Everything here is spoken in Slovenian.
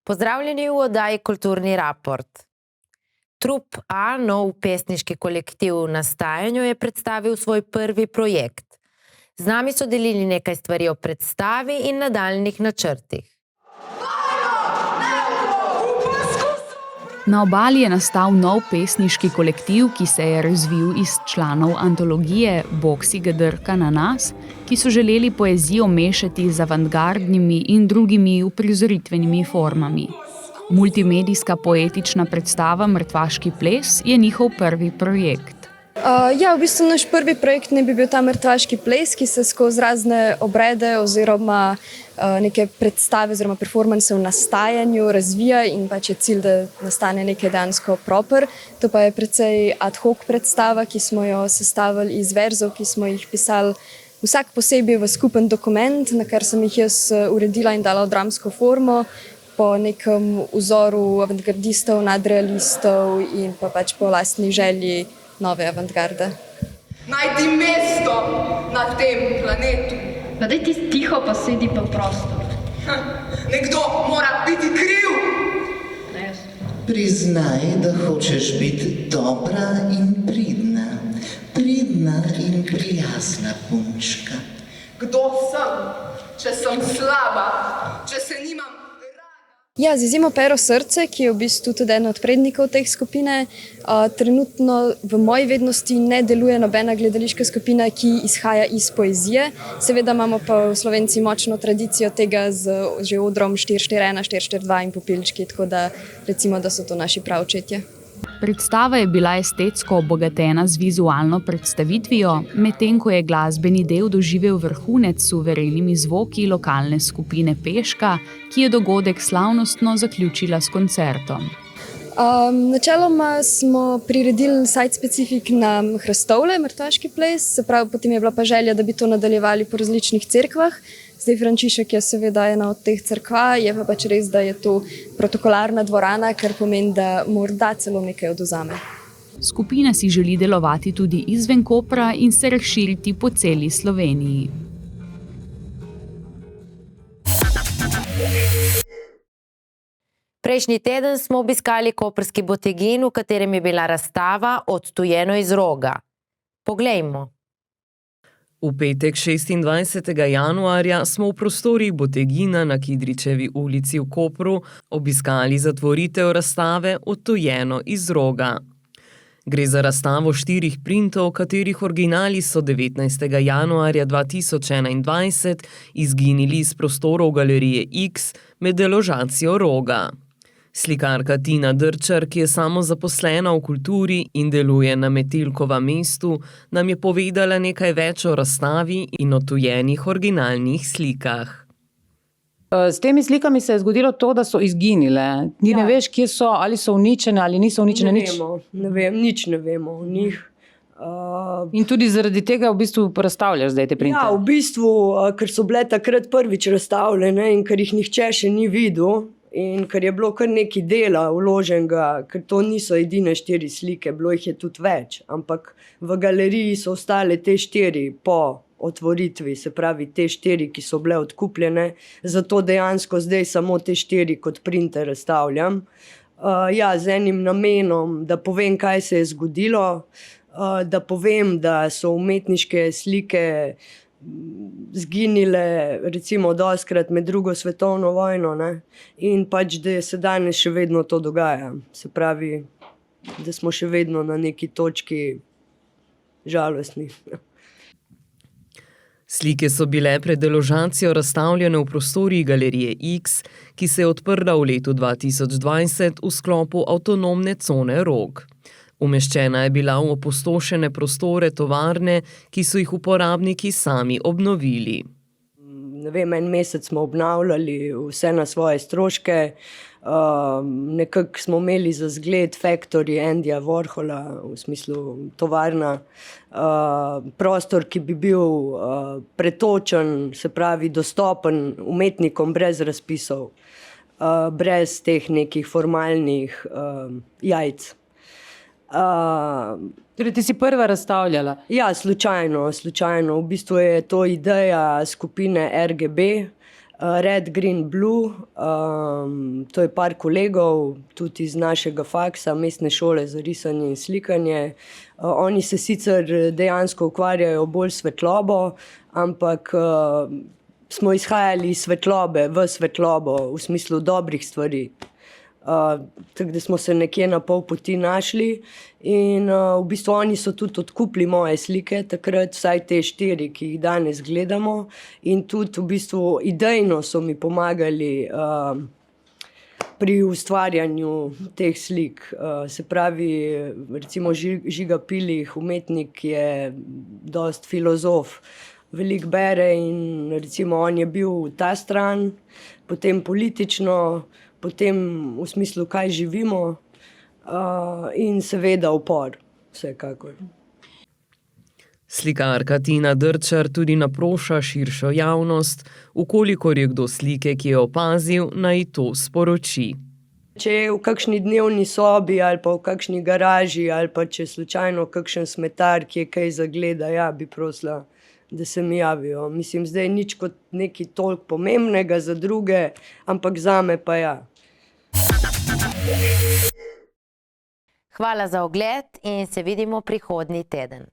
Pozdravljeni v oddaji Kulturni raport. Trup A, nov pesniški kolektiv v nastajanju, je predstavil svoj prvi projekt. Z nami so delili nekaj stvari o predstavi in nadaljnjih načrtih. Na Obali je nastal nov pesniški kolektiv, ki se je razvil iz članov antologije Boksi Gedrka na nas, ki so želeli poezijo mešati z avantgardnimi in drugimi uprizoritvenimi formami. Multimedijska poetična predstava Mrtvaški ples je njihov prvi projekt. V bistvu naš prvi projekt ne bi bil ta Mrtvaški ples, ki se skozi razne obrede oziroma neke predstave oziroma performanse v nastajanju razvija in pač je cilj, da nastane nekaj dejansko proper. To pa je precej ad hoc predstava, ki smo jo sestavili iz verzov, ki smo jih pisali vsak posebej v skupen dokument, na kar sem jih jaz uredila in dala v dramsko formo po nekem vzoru avantgardistov, nadrealistov in pa pač po lastni želji nove avantgarde. Najdi mesto na tem planetu. Pa daj ti tiho, pa sedi pa prosto. Nekdo mora biti kriv. Priznaj, da hočeš biti dobra in pridna. Pridna in prijazna punčka. Kdo sem, če sem slaba, če se nimam rada? Z izjemo Pero srce, ki je v bistvu tudi eden od prednikov teh skupine, trenutno v moji vednosti ne deluje nobena gledališka skupina, ki izhaja iz poezije. Seveda imamo pa v Slovenci močno tradicijo tega z že odrom 441, 442 in Popilčki, tako da recimo, da so to naši pravčetje. Predstava je bila estetsko obogatena z vizualno predstavitvijo, medtem ko je glasbeni del doživel vrhunec s suverenimi zvoki lokalne skupine Peška, ki je dogodek slavnostno zaključila s koncertom. Načeloma smo priredili site-specifik na Hrastovle, Mrtvaški ples, se pravi, potem je bila pa želja, da bi to nadaljevali po različnih cerkvah. Zdaj Frančišek je seveda ena od teh cerkva, je pa pač res, da je to protokolarna dvorana, kar pomeni, da morda celo nekaj odvzame. Skupina si želi delovati tudi izven Kopra in se razširiti po celi Sloveniji. Prejšnji teden smo obiskali koprski Botegin, v katerem je bila razstava Odtujeno iz roga. Poglejmo. V petek 26. januarja smo v prostorih Botegina na Kidričevi ulici v Kopru obiskali zatvoritev razstave Odtujeno iz roga. Gre za razstavo 4 printov, katerih originali so 19. januarja 2021 izginili iz prostorov Galerije X med deložacijo roga. Slikarka Tina Drčar, ki je samozaposlena v kulturi in deluje na Metelkovem mestu, nam je povedala nekaj več o razstavi in odtujenih originalnih slikah. S temi slikami se je zgodilo to, da so izginile. Ti ne veš, kje so, ali so uničene ali niso uničene. Nič ne vemo o njih. In tudi zaradi tega v bistvu razstavljaš zdaj te printe? V bistvu, ker so bile takrat prvič razstavljene in ker jih nihče še ni videl, in ker je bilo kar nekaj dela vloženega, ker to niso edine 4 slike, bilo jih je tudi več, ampak v galeriji so ostale te 4 po otvoritvi, se pravi te 4, ki so bile odkupljene, zato dejansko zdaj samo te 4 kot printe razstavljam. Z enim namenom, da povem, kaj se je zgodilo, da povem, da so umetniške slike zginile recimo dostikrat med 2. svetovno vojno, ne? In pač, da se danes še vedno to dogaja. Se pravi, da smo še vedno na neki točki žalostni. Slike so bile pred deložacijo razstavljene v prostorih Galerije X, ki se je odprla v letu 2020 v sklopu avtonomne cone Rog. Umeščena je bila v opustošene prostore tovarne, ki so jih uporabniki sami obnovili. En mesec smo obnavljali vse na svoje stroške. Nekako smo imeli za zgled Factory Andyja Warhola, v smislu tovarna. Prostor, ki bi bil pretočen, se pravi dostopen umetnikom brez razpisov, brez teh nekih formalnih jajc. Torej, ti si prva razstavljala? Slučajno. V bistvu je to ideja skupine RGB, Red, Green, Blue, to je par kolegov, tudi iz našega faksa, mestne šole za risanje in slikanje. Oni se sicer dejansko ukvarjajo bolj s svetlobo, ampak smo izhajali iz svetlobe v svetlobo, v smislu dobrih stvari. Tako da smo se nekje na pol poti našli in v bistvu oni so tudi odkupili moje slike, takrat vsaj te 4, ki jih danes gledamo, in tudi v bistvu idejno so mi pomagali pri ustvarjanju teh slik. Se pravi, recimo Žiga Pilih, umetnik, je dost filozof, veliko bere in recimo on je bil ta stran, potem politično, potem v smislu, kaj živimo, in seveda upor, vsekakor. Slikarka Tina Drčar tudi naproša širšo javnost, ukolikor je kdo slike, ki je opazil, naj to sporoči. Če je v kakšni dnevni sobi ali pa v kakšni garaži ali pa če slučajno kakšen smetar, ki je kaj zagleda, ja, bi prosila, da se mi javijo. Mislim, zdaj nič kot nekaj toliko pomembnega za druge, ampak zame pa ja. Hvala za ogled in se vidimo prihodnji teden.